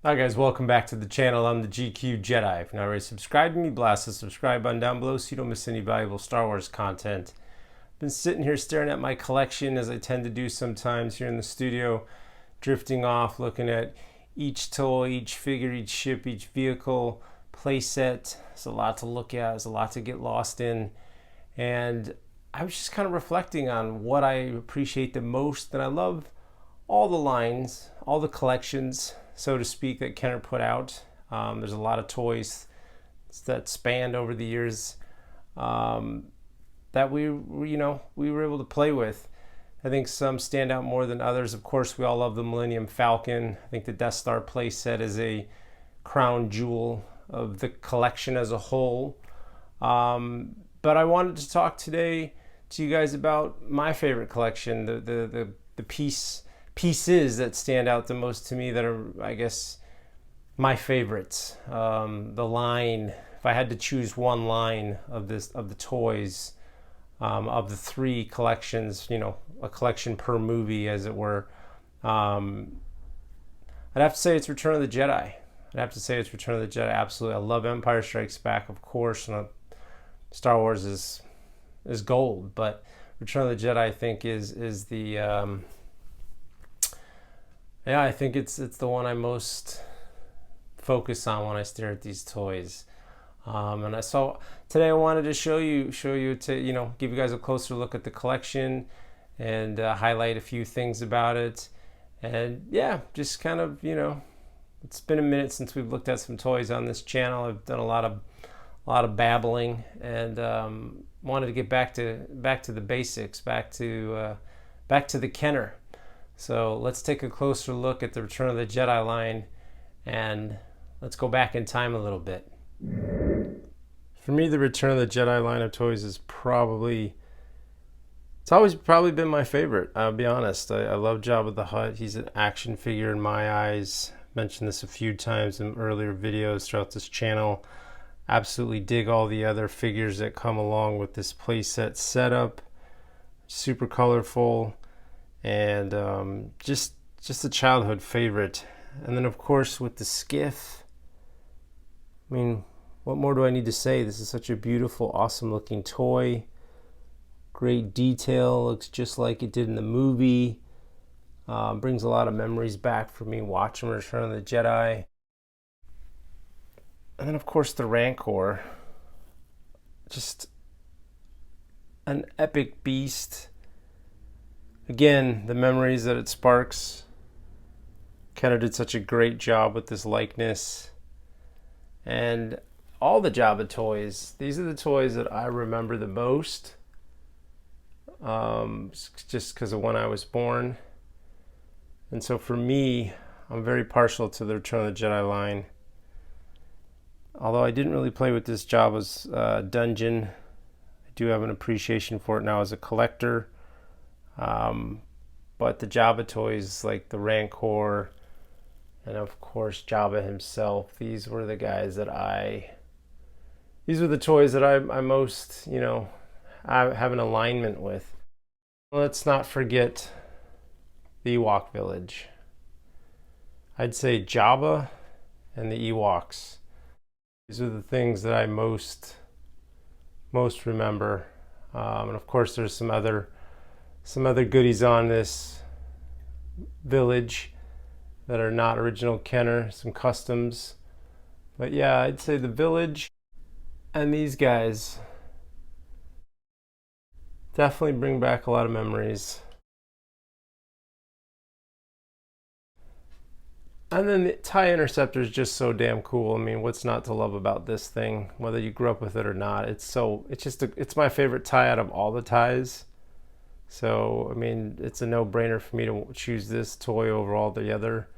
Hi guys, welcome back to the channel. I'm the GQ Jedi. If you're not already subscribed to me, blast the subscribe button down below so you don't miss any valuable Star Wars content. Been sitting here staring at my collection as I tend to do sometimes here in the studio, drifting off, looking at each toy, each figure, each ship, each vehicle, playset. There's a lot to look at, there's a lot to get lost in. And I was just kind of reflecting on what I appreciate the most, and I love all the lines, all the collections, so to speak, that Kenner put out. There's a lot of toys that spanned over the years that we were able to play with. I think some stand out more than others. Of course, we all love the Millennium Falcon. I think the Death Star playset is a crown jewel of the collection as a whole. But I wanted to talk today to you guys about my favorite collection, the pieces that stand out the most to me that are, I guess, my favorites. The line, if I had to choose one line of the toys, of the three collections, a collection per movie, as it were, I'd have to say it's Return of the Jedi. Absolutely. I love Empire Strikes Back, of course, and Star Wars is gold, but Return of the Jedi, I think, is the I think it's the one I most focus on when I stare at these toys. And so today I wanted to show you to give you guys a closer look at the collection and highlight a few things about it. And yeah, just kind of it's been a minute since we've looked at some toys on this channel. I've done a lot of babbling, and wanted to get back to the basics, back to the Kenner. So let's take a closer look at the Return of the Jedi line, and let's go back in time a little bit. For me, the Return of the Jedi line of toys is it's always probably been my favorite. I'll be honest. I love Jabba the Hutt. He's an action figure in my eyes. Mentioned this a few times in earlier videos throughout this channel. Absolutely dig all the other figures that come along with this playset setup. Super colorful, and just a childhood favorite. And then of course with the skiff, I mean, what more do I need to say? This is such a beautiful, awesome looking toy. Great detail, looks just like it did in the movie. Brings a lot of memories back for me watching Return of the Jedi. And then of course the Rancor, just an epic beast. Again, the memories that it sparks. Kenner did such a great job with this likeness. And all the Jabba toys, these are the toys that I remember the most, just because of when I was born. And so for me, I'm very partial to the Return of the Jedi line. Although I didn't really play with this Jabba's dungeon, I do have an appreciation for it now as a collector. But the Jabba toys, like the Rancor, and of course Jabba himself, these were the toys that I most, I have an alignment with. Let's not forget the Ewok village. I'd say Jabba and the Ewoks. These are the things that I most remember. And of course there's some other goodies on this village that are not original Kenner, some customs. But yeah, I'd say the village and these guys definitely bring back a lot of memories. And then the TIE Interceptor is just so damn cool. I mean, what's not to love about this thing, whether you grew up with it or not? It's my favorite TIE out of all the TIEs. So, I mean, it's a no-brainer for me to choose this toy over all the other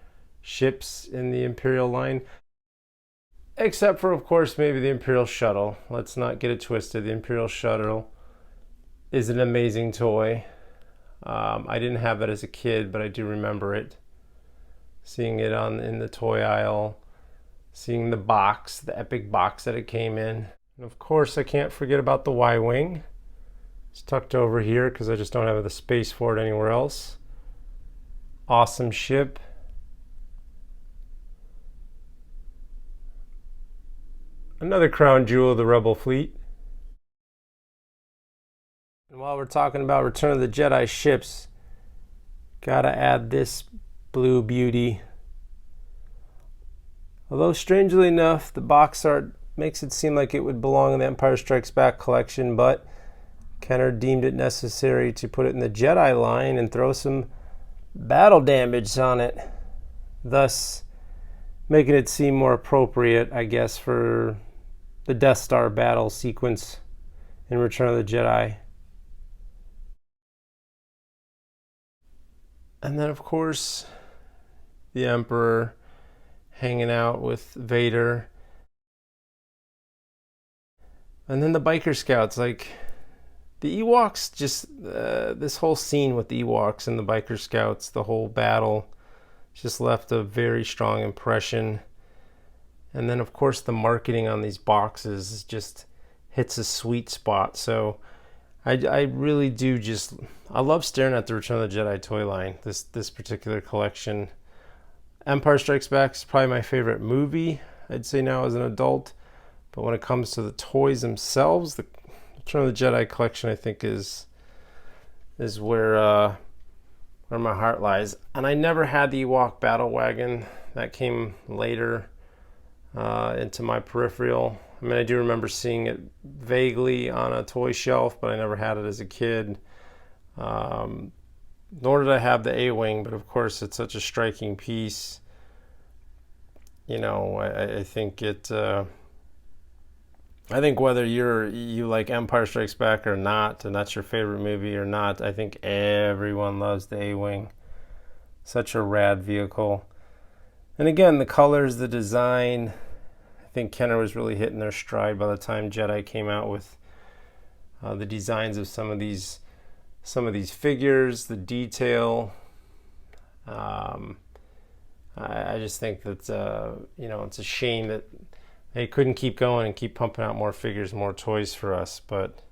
ships in the Imperial line. Except for, of course, maybe the Imperial Shuttle. Let's not get it twisted. The Imperial Shuttle is an amazing toy. I didn't have it as a kid, but I do remember it. Seeing it in the toy aisle. Seeing the box, the epic box that it came in. And of course, I can't forget about the Y-Wing. It's tucked over here because I just don't have the space for it anywhere else. Awesome ship. Another crown jewel of the Rebel fleet. And while we're talking about Return of the Jedi ships, gotta add this blue beauty. Although strangely enough, the box art makes it seem like it would belong in the Empire Strikes Back collection, but Kenner deemed it necessary to put it in the Jedi line and throw some battle damage on it, thus making it seem more appropriate, I guess, for the Death Star battle sequence in Return of the Jedi. And then, of course, the Emperor hanging out with Vader. And then the biker scouts, like the Ewoks, just this whole scene with the Ewoks and the biker scouts, the whole battle just left a very strong impression. And then, of course, the marketing on these boxes just hits a sweet spot. So I really do I love staring at the Return of the Jedi toy line, this particular collection. Empire Strikes Back is probably my favorite movie, I'd say now as an adult. But when it comes to the toys themselves, the Return of the Jedi collection, I think, is where my heart lies. And I never had the Ewok Battle Wagon. That came later into my peripheral. I mean, I do remember seeing it vaguely on a toy shelf, but I never had it as a kid. Nor did I have the A-Wing, but of course it's such a striking piece. You know, I think it... I think whether you like Empire Strikes Back or not, and that's your favorite movie or not, I think everyone loves the A-Wing. Such a rad vehicle. And again, the colors, the design, I think Kenner was really hitting their stride by the time Jedi came out with the designs of some of these figures, the detail. I just think that it's a shame that they couldn't keep going and keep pumping out more figures, more toys for us. But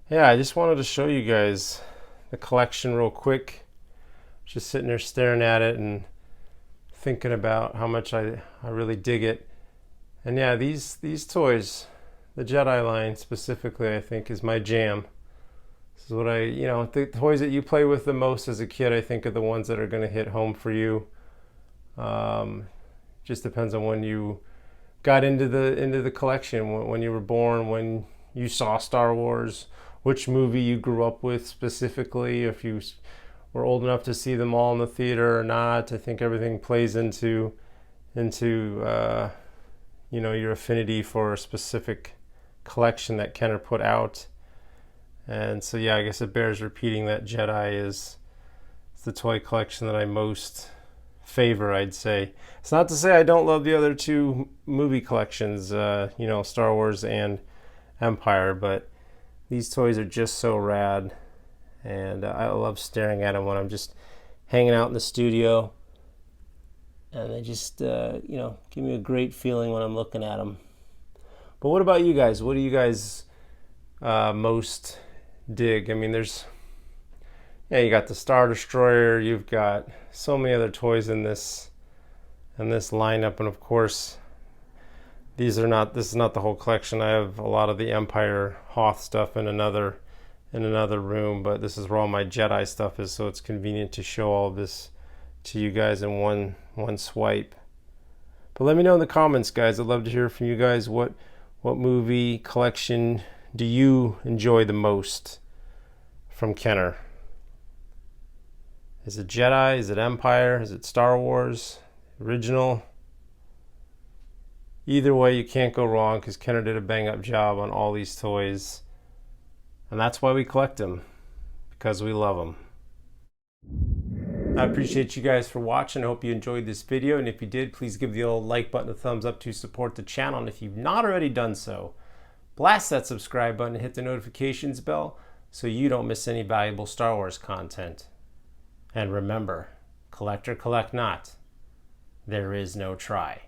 yeah, I just wanted to show you guys the collection real quick. Just sitting there staring at it and thinking about how much I really dig it. And yeah, these toys, the Jedi line specifically, I think is my jam. This is what the toys that you play with the most as a kid, I think, are the ones that are going to hit home for you. Just depends on when you got into the collection, when you were born, when you saw Star Wars, which movie you grew up with specifically, if you were old enough to see them all in the theater or not. I think everything plays into your affinity for a specific collection that Kenner put out. And so yeah, I guess it bears repeating that Jedi is the toy collection that I most favor, I'd say. It's not to say I don't love the other two movie collections, Star Wars and Empire, but these toys are just so rad, and I love staring at them when I'm just hanging out in the studio, and they just give me a great feeling when I'm looking at them. But what about you guys? What do you guys most dig? I mean, you got the Star Destroyer, you've got so many other toys in this lineup, and of course this is not the whole collection. I have a lot of the Empire Hoth stuff in another room, but this is where all my Jedi stuff is, so it's convenient to show all this to you guys in one swipe. But let me know in the comments, guys. I'd love to hear from you guys. What movie collection do you enjoy the most from Kenner? Is it Jedi? Is it Empire? Is it Star Wars? Original? Either way, you can't go wrong, because Kenner did a bang-up job on all these toys. And that's why we collect them, because we love them. I appreciate you guys for watching. I hope you enjoyed this video. And if you did, please give the old like button a thumbs up to support the channel. And if you've not already done so, blast that subscribe button and hit the notifications bell so you don't miss any valuable Star Wars content. And remember, collect or collect not, there is no try.